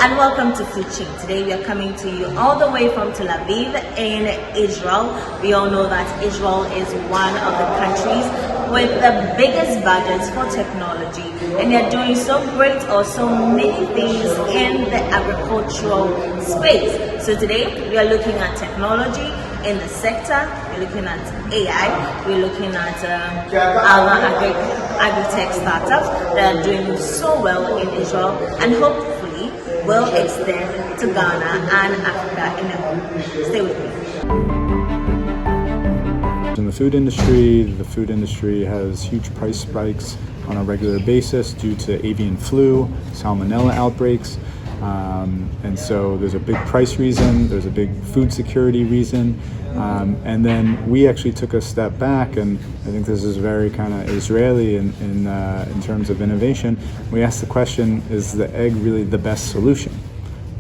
and welcome to Foodchain. Today we are coming to you all the way from Tel Aviv in Israel. We all know that Israel is one of the countries with the biggest budgets for technology, and they're doing so great or so many things in the agricultural space. So today we are looking at technology in the sector. We're looking at AI. We're looking at our Agric startups that are doing so well in Israel, and hopefully will extend to Ghana and Africa in the whole. Stay with me. In the food industry has huge price spikes on a regular basis due to avian flu, salmonella outbreaks. And so there's a big price reason, there's a big food security reason, and then we actually took a step back, and I think this is very kind of Israeli in terms of innovation. We asked the question, is the egg really the best solution,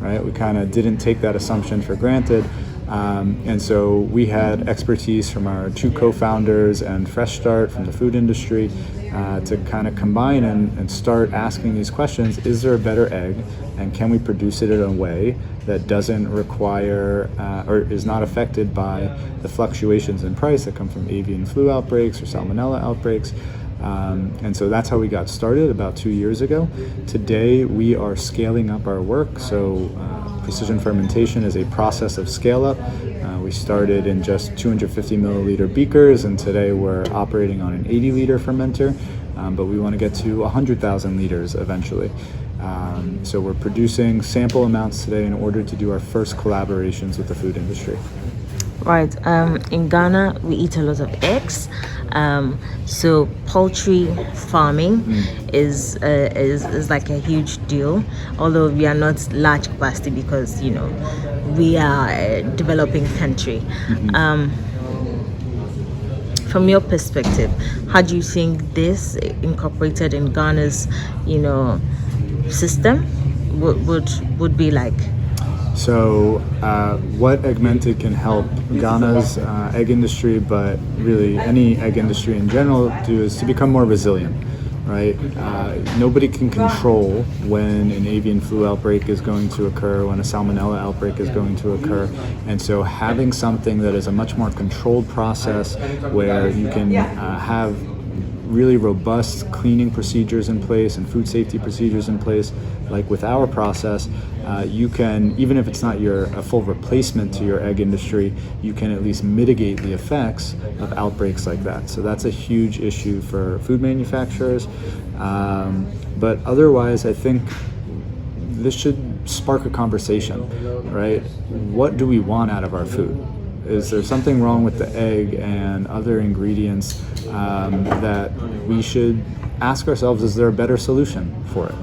right? We kind of didn't take that assumption for granted, and so we had expertise from our two co-founders and Fresh Start from the food industry to kind of combine and start asking these questions. Is there a better egg, and can we produce it in a way that doesn't require or is not affected by the fluctuations in price that come from avian flu outbreaks or salmonella outbreaks? And so that's how we got started about 2 years ago. Today we are scaling up our work. So precision fermentation is a process of scale up. We started in just 250 milliliter beakers, and today we're operating on an 80 liter fermenter, but we want to get to 100,000 liters eventually. So we're producing sample amounts today in order to do our first collaborations with the food industry. Right. In Ghana, we eat a lot of eggs. So poultry farming is like a huge deal. Although we are not large capacity because we are a developing country. From your perspective, how do you think this incorporated in Ghana's system would be like? So what Augmented can help Ghana's egg industry, but really any egg industry in general, do is to become more resilient, right? Nobody can control when an avian flu outbreak is going to occur, when a salmonella outbreak is going to occur. And so having something that is a much more controlled process where you can have really robust cleaning procedures in place and food safety procedures in place, like with our process, you can, even if it's not a full replacement to your egg industry, you can at least mitigate the effects of outbreaks like that. So that's a huge issue for food manufacturers. But otherwise, I think this should spark a conversation, right? What do we want out of our food? Is there something wrong with the egg and other ingredients that we should ask ourselves, is there a better solution for it?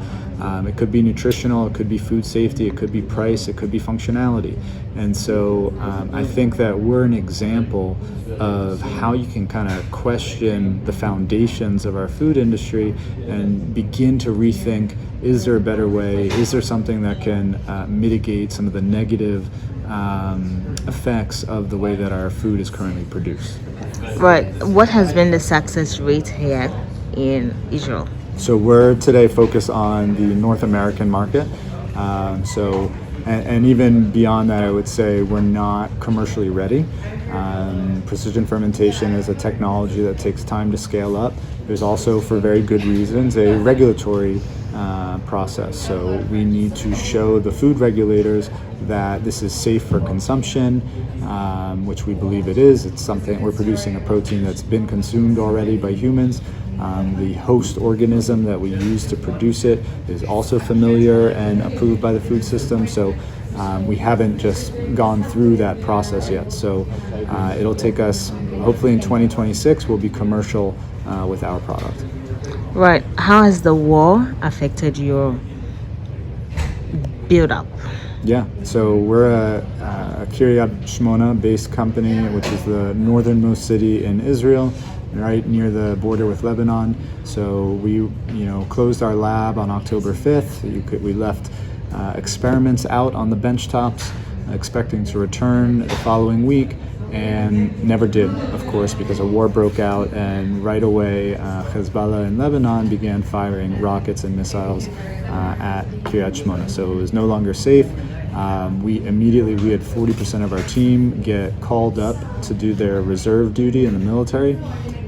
It could be nutritional, it could be food safety, it could be price, it could be functionality. And so I think that we're an example of how you can kind of question the foundations of our food industry and begin to rethink, is there a better way? Is there something that can mitigate some of the negative effects of the way that our food is currently produced? Right. What has been the success rate here in Israel? So we're today focused on the North American market. And even beyond that, I would say we're not commercially ready. Precision fermentation is a technology that takes time to scale up. There's also, for very good reasons, a regulatory process. So we need to show the food regulators that this is safe for consumption, which we believe it is. It's something, we're producing a protein that's been consumed already by humans. The host organism that we use to produce it is also familiar and approved by the food system. So we haven't just gone through that process yet. So it'll take us, hopefully in 2026, we'll be commercial with our product. Right. How has the war affected your build-up? Yeah, so we're a Kiryat Shmona based company, which is the northernmost city in Israel, right near the border with Lebanon. So we, closed our lab on October 5th. We left experiments out on the bench tops, expecting to return the following week. and never did, of course, because a war broke out, and right away Hezbollah in Lebanon began firing rockets and missiles at Kiryat Shmona. So it was no longer safe. We had 40% of our team get called up to do their reserve duty in the military.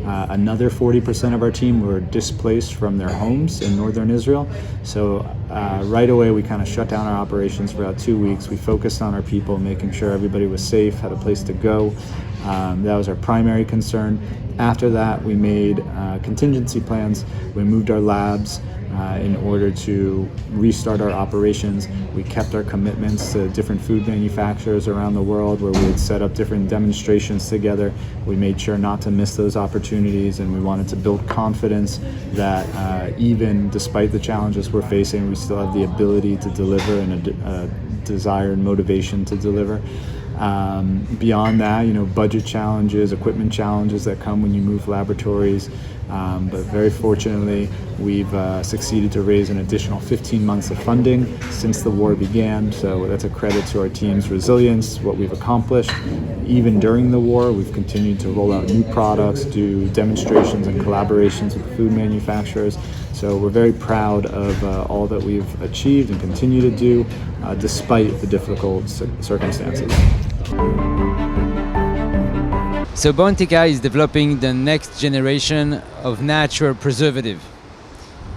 Another 40% of our team were displaced from their homes in northern Israel. So right away we kind of shut down our operations for about 2 weeks. We focused on our people, making sure everybody was safe, had a place to go. That was our primary concern. After that, we made contingency plans. We moved our labs in order to restart our operations. We kept our commitments to different food manufacturers around the world, where we had set up different demonstrations together. We made sure not to miss those opportunities, and we wanted to build confidence that even despite the challenges we're facing, we still have the ability to deliver and a desire and motivation to deliver. Beyond that, budget challenges, equipment challenges that come when you move laboratories. But very fortunately, we've succeeded to raise an additional 15 months of funding since the war began. So that's a credit to our team's resilience, what we've accomplished. Even during the war, we've continued to roll out new products, do demonstrations and collaborations with food manufacturers. So we're very proud of all that we've achieved and continue to do despite the difficult circumstances. So Bontia is developing the next generation of natural preservative.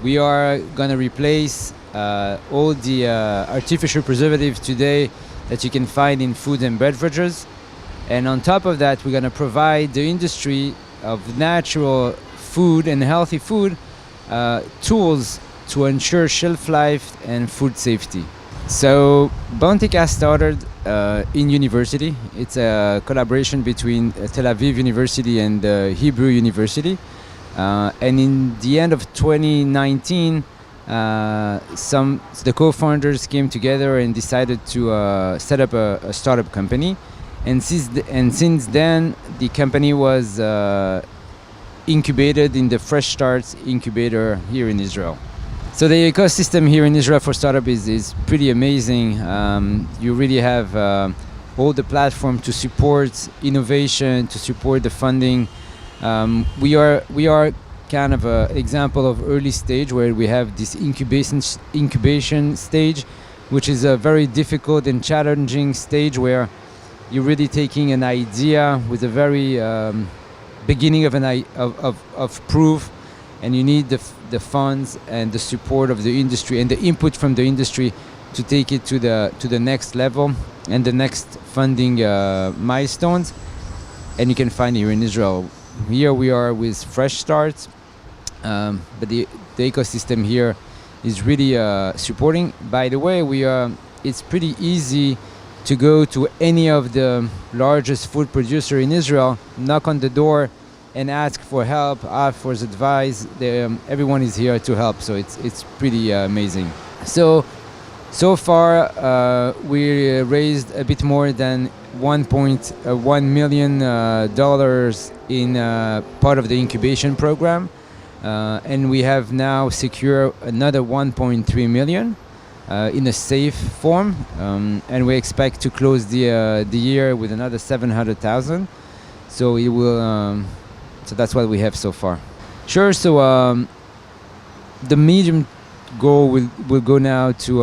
We are going to replace all the artificial preservatives today that you can find in food and beverages. And on top of that, we're going to provide the industry of natural food and healthy food tools to ensure shelf life and food safety. So Bontia started in university. It's a collaboration between Tel Aviv University and Hebrew University. And in the end of 2019, the co-founders came together and decided to set up a startup company. And since then, the company was incubated in the Fresh Starts incubator here in Israel. So the ecosystem here in Israel for startup is pretty amazing. You really have all the platform to support innovation, to support the funding. We are kind of an example of early stage, where we have this incubation stage, which is a very difficult and challenging stage, where you're really taking an idea with a very beginning of proof, and you need the funds and the support of the industry and the input from the industry to take it to the next level and the next funding milestones. And you can find here in Israel. Here we are with Fresh Starts, but the ecosystem here is really supporting. By the way, it's pretty easy to go to any of the largest food producer in Israel, knock on the door, and ask for help, ask for advice. Everyone is here to help, so it's pretty amazing. So far we raised a bit more than $1.1 million in part of the incubation program, and we have now secured another 1.3 million in a safe form, and we expect to close the year with another 700,000. So it will. So that's what we have so far. Sure. So the medium goal will go now to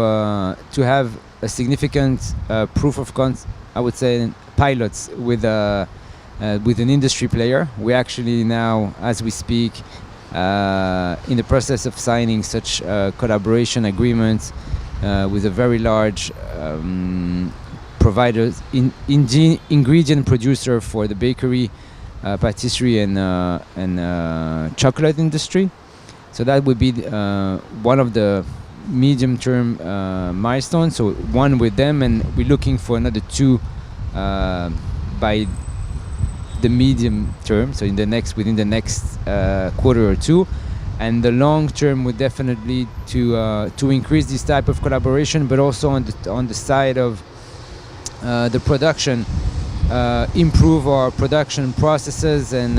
have a significant proof of concept. I would say pilots with an industry player. We actually now, as we speak, in the process of signing such collaboration agreements with a very large provider, ingredient producer for the bakery, patisserie and chocolate industry. So that would be one of the medium-term milestones. So one with them, and we're looking for another two by the medium term. So within the next quarter or two, and the long term would definitely to increase this type of collaboration, but also on the side of the production. Improve our production processes and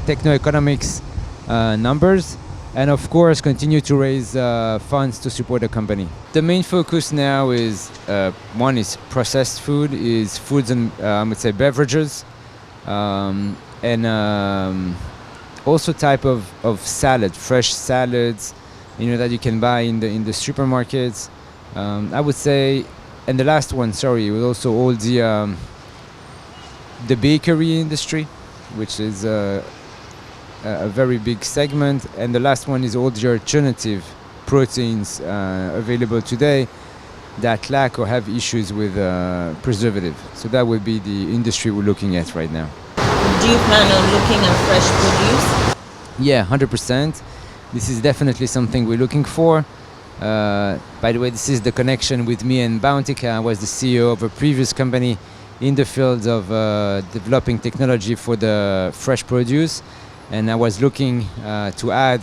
techno-economics numbers, and of course continue to raise funds to support the company. The main focus now is one is processed food, is foods and I would say beverages, and also type of salad, fresh salads, that you can buy in the supermarkets. I would say, and the last one, sorry, was also all the bakery industry, which is a very big segment, and the last one is all the alternative proteins available today that lack or have issues with preservative. So that would be the industry we're looking at right now. Do you plan on looking at fresh produce? Yeah, 100%. This is definitely something we're looking for. By the way, this is the connection with me and Bontia. I was the CEO of a previous company in the field of developing technology for the fresh produce, and I was looking to add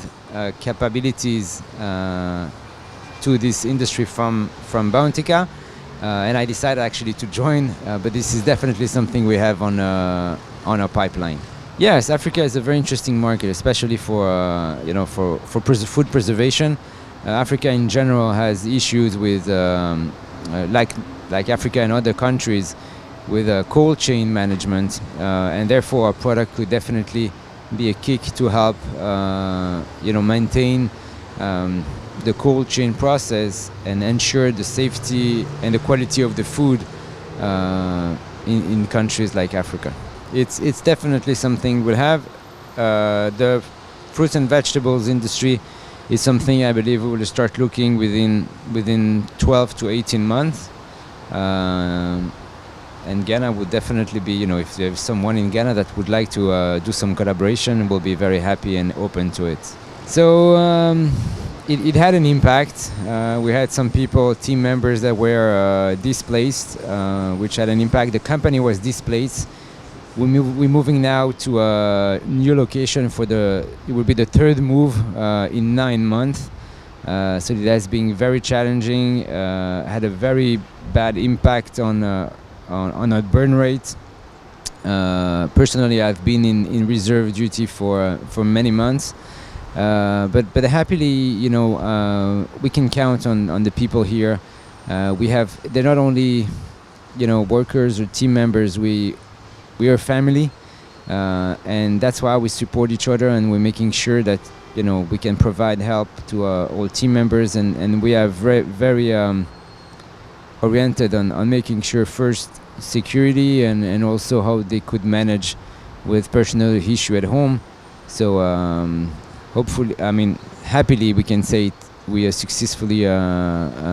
capabilities to this industry from Bontia, and I decided actually to join. But this is definitely something we have on our pipeline. Yes, Africa is a very interesting market, especially for food preservation. Africa in general has issues with, like Africa and other countries, with cold chain management, and therefore our product could definitely be a kick to help, maintain the cold chain process and ensure the safety and the quality of the food in countries like Africa. It's definitely something we'll have. The fruits and vegetables industry is something I believe we will start looking within 12 to 18 months. And Ghana would definitely be, if there's someone in Ghana that would like to do some collaboration, we'll be very happy and open to it. So it had an impact. We had some people, team members that were displaced, which had an impact. The company was displaced. We're moving now to a new location it will be the third move in 9 months. So it has been very challenging, had a very bad impact on our burn rate. Personally, I've been in reserve duty for many months. But happily, we can count on the people here. They're not only, workers or team members, we are family, and that's why we support each other, and we're making sure that we can provide help to all team members, and we are very oriented on making sure first security and also how they could manage with personal issue at home. So hopefully, happily we can say we are successfully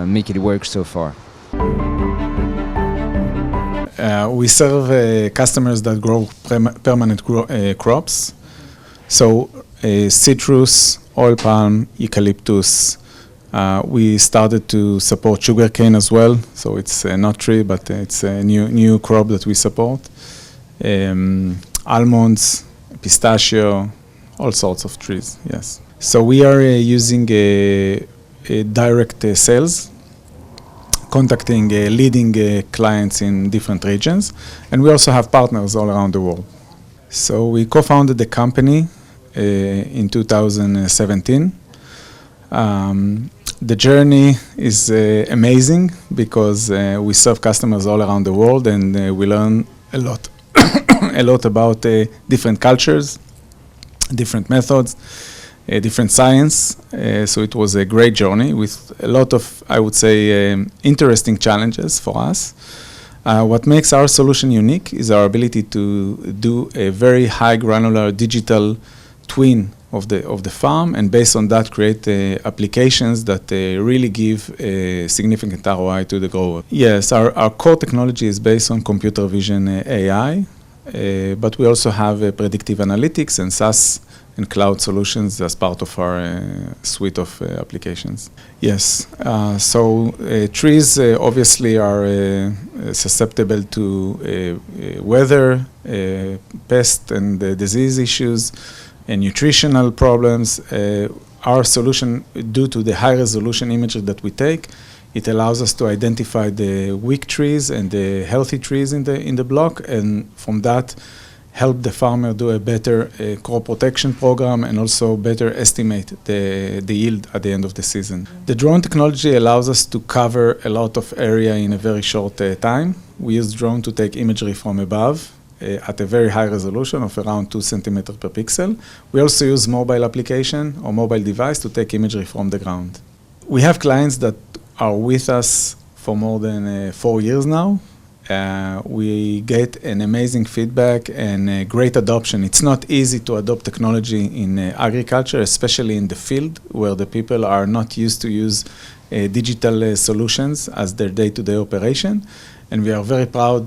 make it work so far. We serve customers that grow permanent crops. So citrus, oil palm, eucalyptus. We started to support sugarcane as well. So it's not tree, but it's a new crop that we support. Almonds, pistachio, all sorts of trees, yes. So we are using a direct sales, contacting leading clients in different regions, and we also have partners all around the world. So we co-founded the company in 2017. The journey is amazing because we serve customers all around the world, and we learn a lot, a lot about different cultures, different methods, different science. So it was a great journey with a lot of, I would say, interesting challenges for us. What makes our solution unique is our ability to do a very high granular digital twin of the farm, and based on that create applications that really give a significant ROI to the grower. Yes, our core technology is based on computer vision AI, but we also have predictive analytics and SaaS and cloud solutions as part of our suite of applications. Yes, so trees obviously are susceptible to weather, pest and disease issues, and nutritional problems. Our solution, due to the high resolution images that we take, it allows us to identify the weak trees and the healthy trees in the block, and from that help the farmer do a better crop protection program and also better estimate the yield at the end of the season. The drone technology allows us to cover a lot of area in a very short time. We use drone to take imagery from above at a very high resolution of around 2 centimeters per pixel. We also use mobile application or mobile device to take imagery from the ground. We have clients that are with us for more than 4 years now. We get an amazing feedback and great adoption. It's not easy to adopt technology in agriculture, especially in the field where the people are not used to use digital solutions as their day-to-day operation. And we are very proud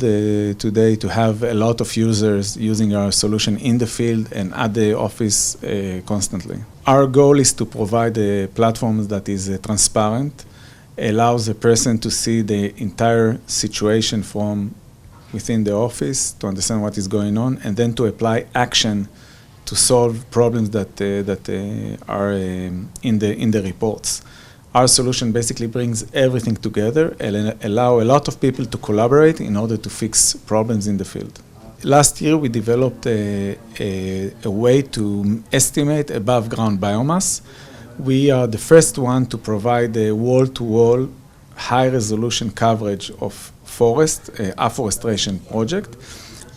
today to have a lot of users using our solution in the field and at the office constantly. Our goal is to provide a platform that is transparent, allows a person to see the entire situation from within the office, to understand what is going on, and then to apply action to solve problems that are in the reports. Our solution basically brings everything together and allow a lot of people to collaborate in order to fix problems in the field. Last year, we developed a way to estimate above ground biomass. We are the first one to provide a wall-to-wall high-resolution coverage of forest, afforestation project.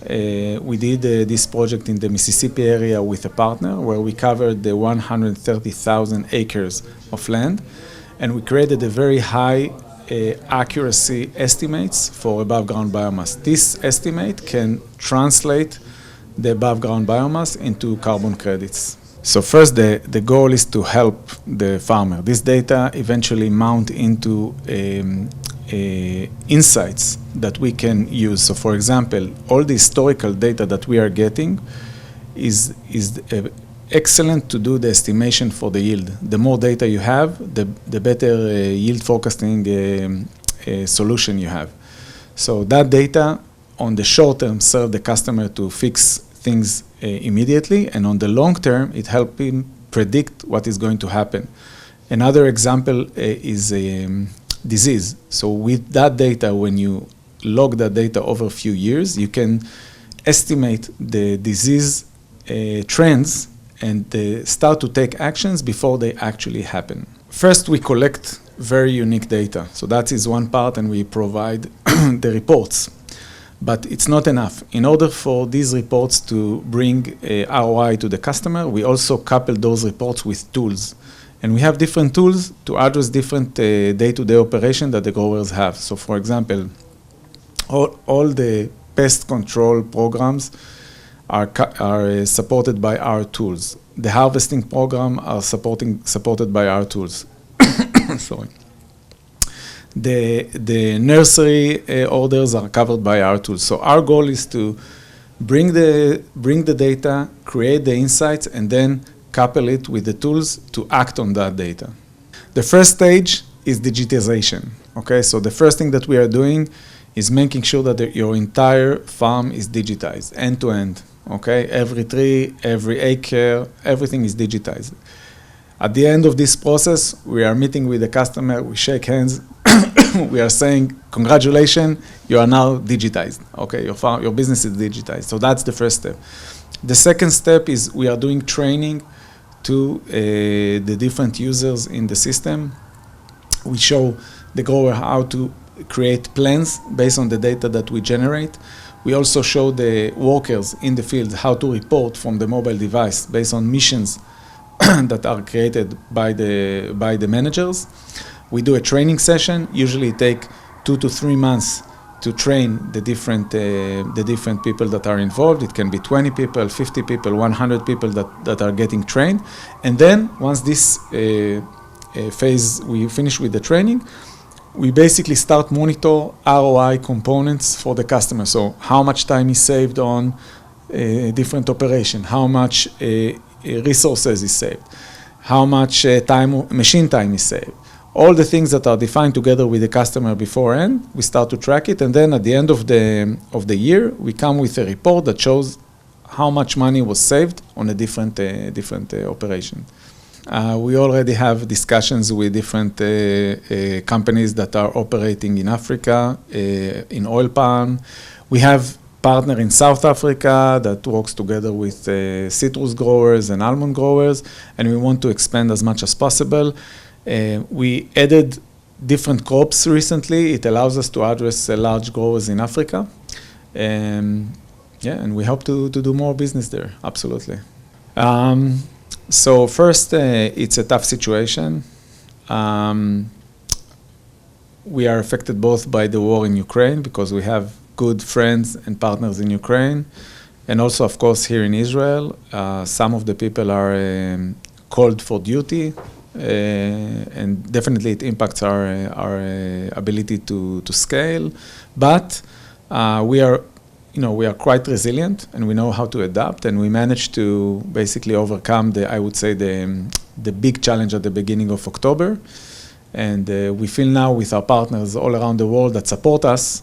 We did this project in the Mississippi area with a partner where we covered the 130,000 acres of land, and we created a very high accuracy estimates for above ground biomass. This estimate can translate the above ground biomass into carbon credits. So first, the goal is to help the farmer. This data eventually mount into insights that we can use. So for example, all the historical data that we are getting is excellent to do the estimation for the yield. The more data you have, the better yield forecasting solution you have. So that data on the short term serve the customer to fix things immediately, and on the long term, it helps him predict what is going to happen. Another example is disease. So with that data, when you log that data over a few years, you can estimate the disease trends and start to take actions before they actually happen. First, we collect very unique data. So that is one part, and we provide the reports. But it's not enough. In order for these reports to bring ROI to the customer, we also couple those reports with tools. And we have different tools to address different day-to-day operation that the growers have. So for example, all the pest control programs are supported by our tools. The harvesting program are supported by our tools. Sorry. The nursery orders are covered by our tools. So our goal is to bring the data, create the insights, and then couple it with the tools to act on that data. The first stage is digitization. Okay, so the first thing that we are doing is making sure that your entire farm is digitized, end to end. Okay, every tree, every acre, everything is digitized. At the end of this process, we are meeting with the customer, we shake hands, we are saying, congratulations, you are now digitized. Okay, your business is digitized. So that's the first step. The second step is we are doing training to the different users in the system. We show the grower how to create plans based on the data that we generate. We also show the workers in the field how to report from the mobile device based on missions that are created by the managers. We do a training session. Usually it takes 2 to 3 months to train the different people that are involved. It can be 20 people, 50 people, 100 people that are getting trained. And then once this phase, we finish with the training, we basically start monitor ROI components for the customer. So how much time is saved on different operation, how much resources is saved, how much machine time is saved. All the things that are defined together with the customer beforehand, we start to track it, and then at the end of the year, we come with a report that shows how much money was saved on a different operation. We already have discussions with different companies that are operating in Africa, in oil palm. We have partner in South Africa that works together with citrus growers and almond growers, and we want to expand as much as possible. We added different crops recently. It allows us to address large growers in Africa. And we hope to do more business there, absolutely. So first, it's a tough situation. We are affected both by the war in Ukraine because we have good friends and partners in Ukraine. And also, of course, here in Israel, some of the people are called for duty. And definitely it impacts our ability to scale. But we are quite resilient and we know how to adapt, and we managed to basically overcome the big challenge at the beginning of October. And we feel now with our partners all around the world that support us,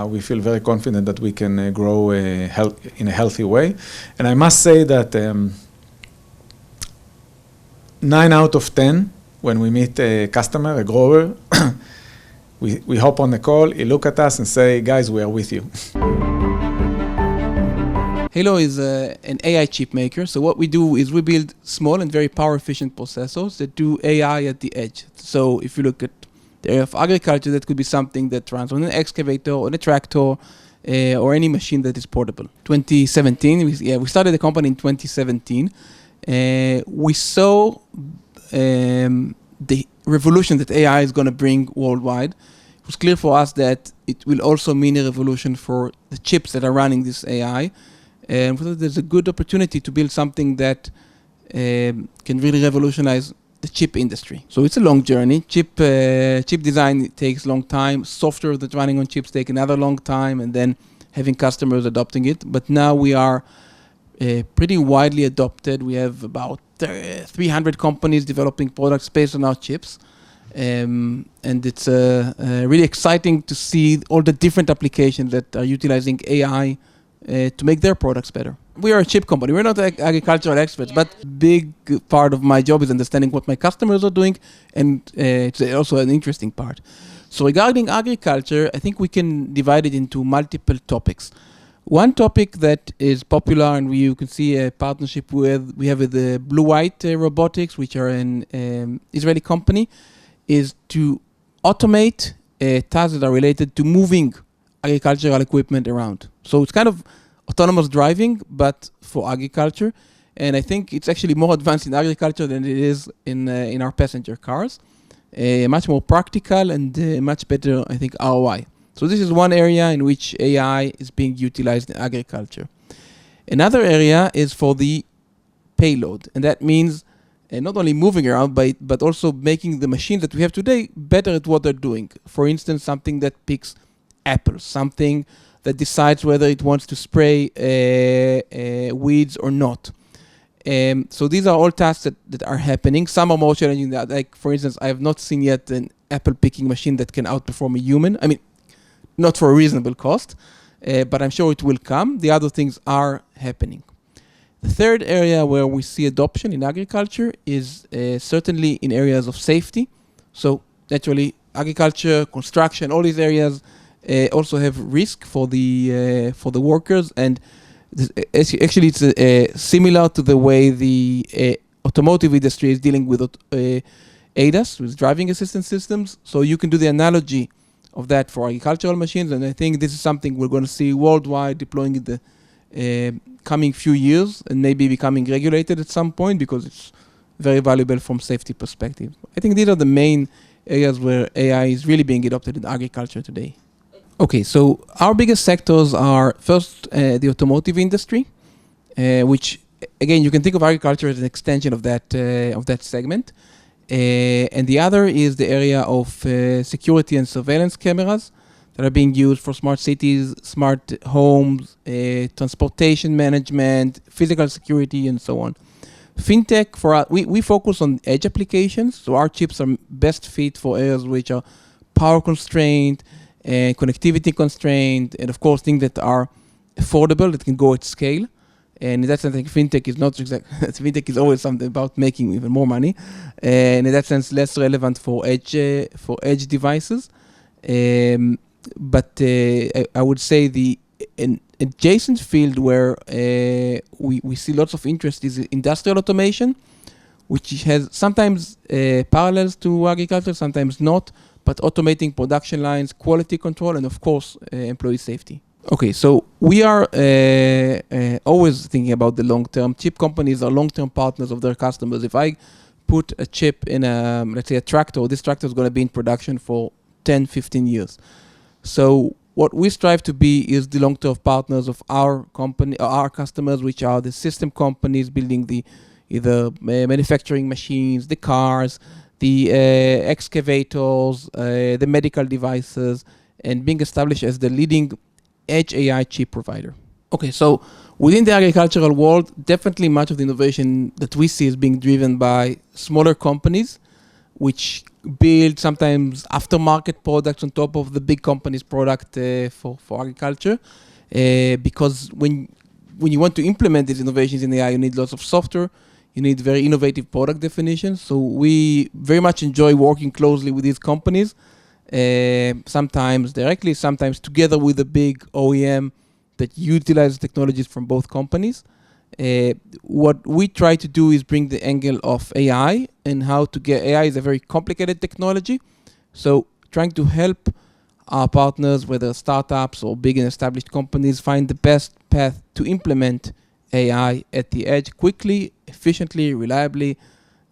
we feel very confident that we can grow in a healthy way. And I must say that 9 out of 10, when we meet a customer, a grower, we hop on the call, he look at us and say, guys, we are with you. Halo is an AI chip maker. So what we do is we build small and very power efficient processors that do AI at the edge. So if you look at the area of agriculture, that could be something that runs on an excavator, on a tractor, or any machine that is portable. 2017, we started the company in 2017. We saw the revolution that AI is going to bring worldwide. It was clear for us that it will also mean a revolution for the chips that are running this AI. And we thought there's a good opportunity to build something that can really revolutionize the chip industry. So it's a long journey. Chip design takes a long time. Software that's running on chips take another long time, and then having customers adopting it. But now we are pretty widely adopted. We have about 300 companies developing products based on our chips. And it's really exciting to see all the different applications that are utilizing AI to make their products better. We are a chip company. We're not agricultural experts, but big part of my job is understanding what my customers are doing, and it's also an interesting part. So regarding agriculture, I think we can divide it into multiple topics. One topic that is popular, and you can see a partnership we have with the Blue White Robotics, which are an Israeli company, is to automate tasks that are related to moving agricultural equipment around. So it's kind of autonomous driving, but for agriculture. And I think it's actually more advanced in agriculture than it is in our passenger cars. Much more practical and much better, I think, ROI. So this is one area in which AI is being utilized in agriculture. Another area is for the payload. And that means not only moving around, but also making the machines that we have today better at what they're doing. For instance, something that picks apples, something that decides whether it wants to spray weeds or not. So these are all tasks that are happening. Some are more challenging than that. Like, for instance, I have not seen yet an apple picking machine that can outperform a human. I mean, not for a reasonable cost, but I'm sure it will come. The other things are happening. The third area where we see adoption in agriculture is certainly in areas of safety. So naturally, agriculture, construction, all these areas also have risk for the workers, and actually it's similar to the way the automotive industry is dealing with ADAS, with driving assistance systems. So you can do the analogy of that for agricultural machines, and I think this is something we're going to see worldwide deploying in the coming few years, and maybe becoming regulated at some point because it's very valuable from safety perspective. I think these are the main areas where AI is really being adopted in agriculture today. Okay, so our biggest sectors are first the automotive industry, which again you can think of agriculture as an extension of that segment, and the other is the area of security and surveillance cameras that are being used for smart cities, smart homes, transportation management, physical security, and so on. Fintech, for us, we focus on edge applications, so our chips are best fit for areas which are power constrained, connectivity constrained, and of course things that are affordable, that can go at scale. And in that sense, I think fintech is not exactly, fintech is always something about making even more money. And in that sense, less relevant for edge devices. But I would say adjacent field where we see lots of interest is industrial automation, which has sometimes parallels to agriculture, sometimes not, but automating production lines, quality control, and of course, employee safety. Okay, so we are always thinking about the long term. Chip companies are long-term partners of their customers. If I put a chip in let's say a tractor, this tractor is going to be in production for 10, 15 years. So what we strive to be is the long-term partners of our company, our customers, which are the system companies building the either manufacturing machines, the cars, the excavators, the medical devices, and being established as the leading edge AI chip provider. Okay, so within the agricultural world, definitely much of the innovation that we see is being driven by smaller companies, which build sometimes aftermarket products on top of the big company's product for agriculture. Because when you want to implement these innovations in AI, you need lots of software, you need very innovative product definitions. So we very much enjoy working closely with these companies, sometimes directly, sometimes together with a big OEM that utilizes technologies from both companies. What we try to do is bring the angle of AI and how to get AI is a very complicated technology. So trying to help our partners, whether startups or big and established companies, find the best path to implement AI at the edge quickly, efficiently, reliably,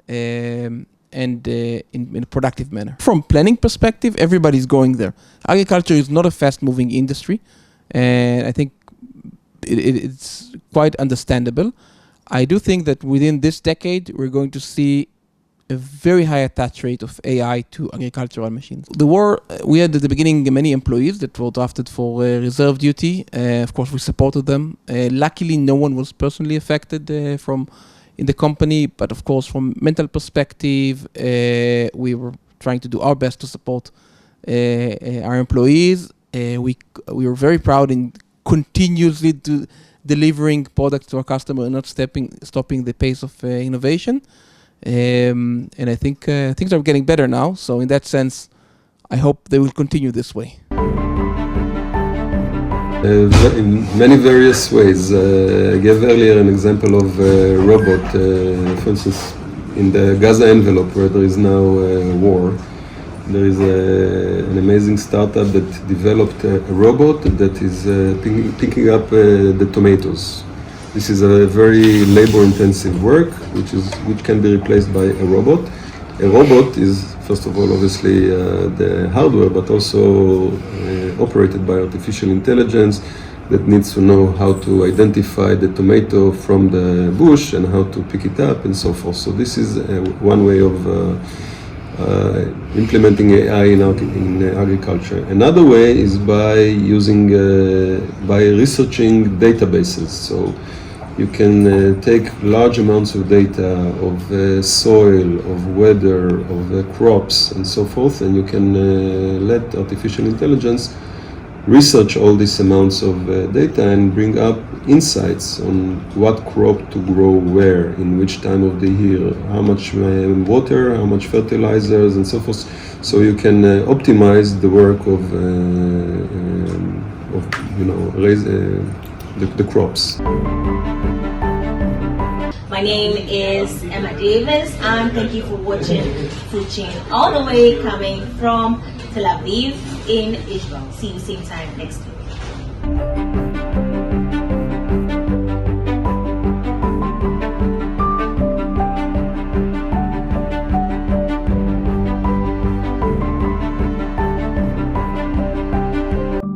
and in a productive manner. From planning perspective, everybody's going there. Agriculture is not a fast-moving industry, and I think it's quite understandable. I do think that within this decade, we're going to see a very high attach rate of AI to agricultural machines. We had at the beginning many employees that were drafted for reserve duty. Of course, we supported them. Luckily, no one was personally affected in the company, but of course, from mental perspective, we were trying to do our best to support our employees. We were very proud in continuously delivering products to our customer and not stopping the pace of innovation. And I think things are getting better now. So in that sense, I hope they will continue this way. In many various ways. I gave earlier an example of a robot, for instance, in the Gaza envelope where there is now a war. There is an amazing startup that developed a robot that is picking up the tomatoes. This is a very labor-intensive work, which can be replaced by a robot. A robot is, first of all, obviously the hardware, but also operated by artificial intelligence that needs to know how to identify the tomato from the bush and how to pick it up and so forth. So this is one way of implementing AI in agriculture. Another way is by researching databases. So you can take large amounts of data of soil, of weather, of crops, and so forth, and you can let artificial intelligence research all these amounts of data and bring up insights on what crop to grow where, in which time of the year, how much water, how much fertilizers, and so forth. So you can optimize the work of raise the crops. My name is Emma Davis, and thank you for watching Foodchain, all the way coming from Tel Aviv in Israel. See you same time next week.